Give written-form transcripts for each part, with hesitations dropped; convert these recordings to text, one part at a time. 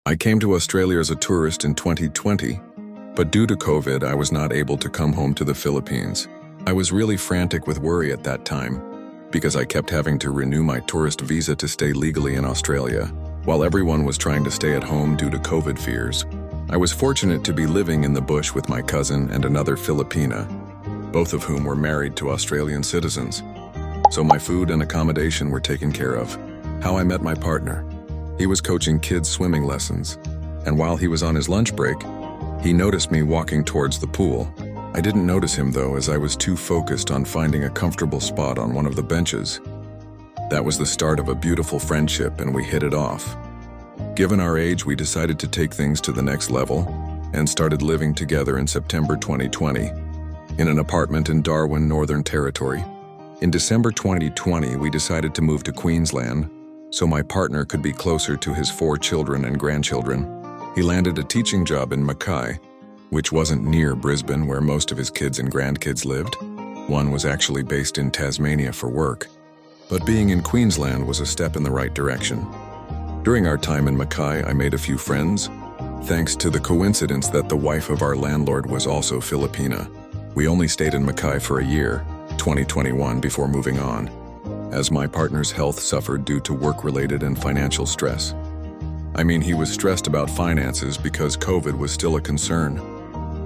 I came to Australia as a tourist in 2020, but due to COVID, I was not able to come home to the Philippines. I was really frantic with worry at that time because I kept having to renew my tourist visa to stay legally in Australia, while everyone was trying to stay at home due to COVID fears. I was fortunate to be living in the bush with my cousin and another Filipina, both of whom were married to Australian citizens. So my food and accommodation were taken care of. How I met my partner. He was coaching kids' swimming lessons, and while he was on his lunch break, he noticed me walking towards the pool. I didn't notice him though, as I was too focused on finding a comfortable spot on one of the benches. That was the start of a beautiful friendship, and we hit it off. Given our age, we decided to take things to the next level and started living together in September 2020 in an apartment in Darwin, Northern Territory. In December 2020, we decided to move to Queensland so my partner could be closer to his 4 children and grandchildren. He landed a teaching job in Mackay, which wasn't near Brisbane where most of his kids and grandkids lived. One was actually based in Tasmania for work. But being in Queensland was a step in the right direction. During our time in Mackay, I made a few friends, thanks to the coincidence that the wife of our landlord was also Filipina. We only stayed in Mackay for a year, 2021, before moving on, as my partner's health suffered due to work-related and financial stress. I mean, he was stressed about finances because COVID was still a concern,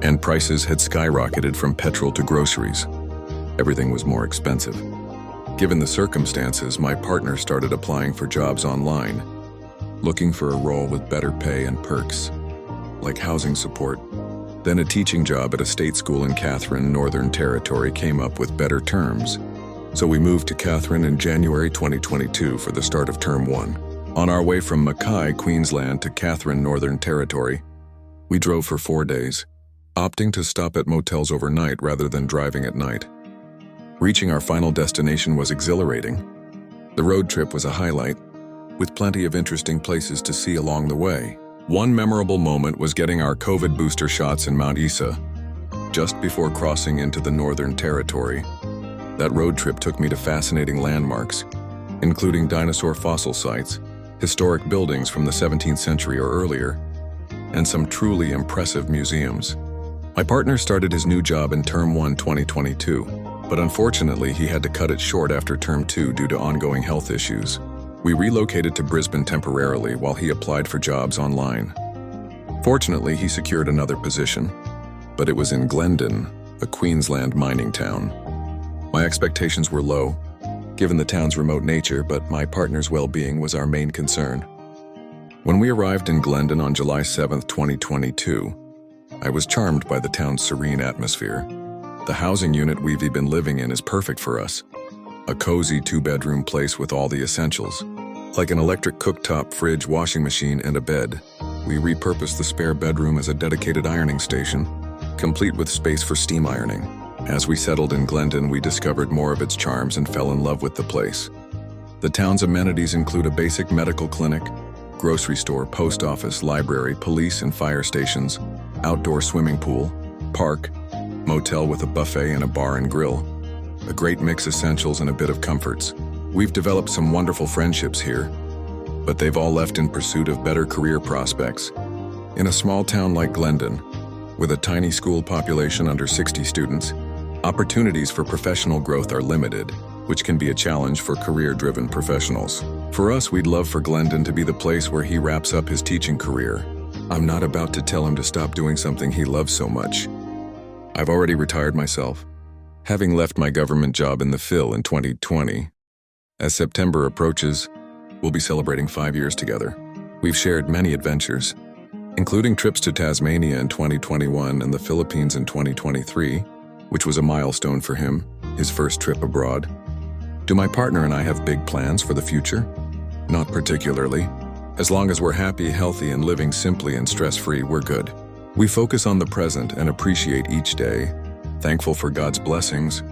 and prices had skyrocketed from petrol to groceries. Everything was more expensive. Given the circumstances, my partner started applying for jobs online, looking for a role with better pay and perks, like housing support. Then a teaching job at a state school in Katherine, Northern Territory came up with better terms. So we moved to Katherine in January 2022 for the start of Term 1. On our way from Mackay, Queensland to Katherine, Northern Territory, we drove for 4 days, opting to stop at motels overnight rather than driving at night. Reaching our final destination was exhilarating. The road trip was a highlight, with plenty of interesting places to see along the way. One memorable moment was getting our COVID booster shots in Mount Isa, just before crossing into the Northern Territory. That road trip took me to fascinating landmarks, including dinosaur fossil sites, historic buildings from the 17th century or earlier, and some truly impressive museums. My partner started his new job in Term 1 2022, but unfortunately he had to cut it short after Term 2 due to ongoing health issues. We relocated to Brisbane temporarily while he applied for jobs online. Fortunately, he secured another position, but it was in Glendon, a Queensland mining town. My expectations were low, given the town's remote nature, but my partner's well-being was our main concern. When we arrived in Glendon on July 7, 2022, I was charmed by the town's serene atmosphere. The housing unit we've been living in is perfect for us. A cozy 2-bedroom place with all the essentials, like an electric cooktop, fridge, washing machine, and a bed. We repurposed the spare bedroom as a dedicated ironing station, complete with space for steam ironing. As we settled in Glendon, we discovered more of its charms and fell in love with the place. The town's amenities include a basic medical clinic, grocery store, post office, library, police and fire stations, outdoor swimming pool, park, motel with a buffet and a bar and grill. A great mix of essentials and a bit of comforts. We've developed some wonderful friendships here, but they've all left in pursuit of better career prospects. In a small town like Glendon, with a tiny school population under 60 students, opportunities for professional growth are limited, which can be a challenge for career-driven professionals. For us, we'd love for Glendon to be the place where he wraps up his teaching career. I'm not about to tell him to stop doing something he loves so much. I've already retired myself, having left my government job in the Phil in 2020. As September approaches, we'll be celebrating 5 years together. We've shared many adventures, including trips to Tasmania in 2021 and the Philippines in 2023, which was a milestone for him, his first trip abroad. Do my partner and I have big plans for the future? Not particularly. As long as we're happy, healthy, and living simply and stress-free, we're good. We focus on the present and appreciate each day, thankful for God's blessings,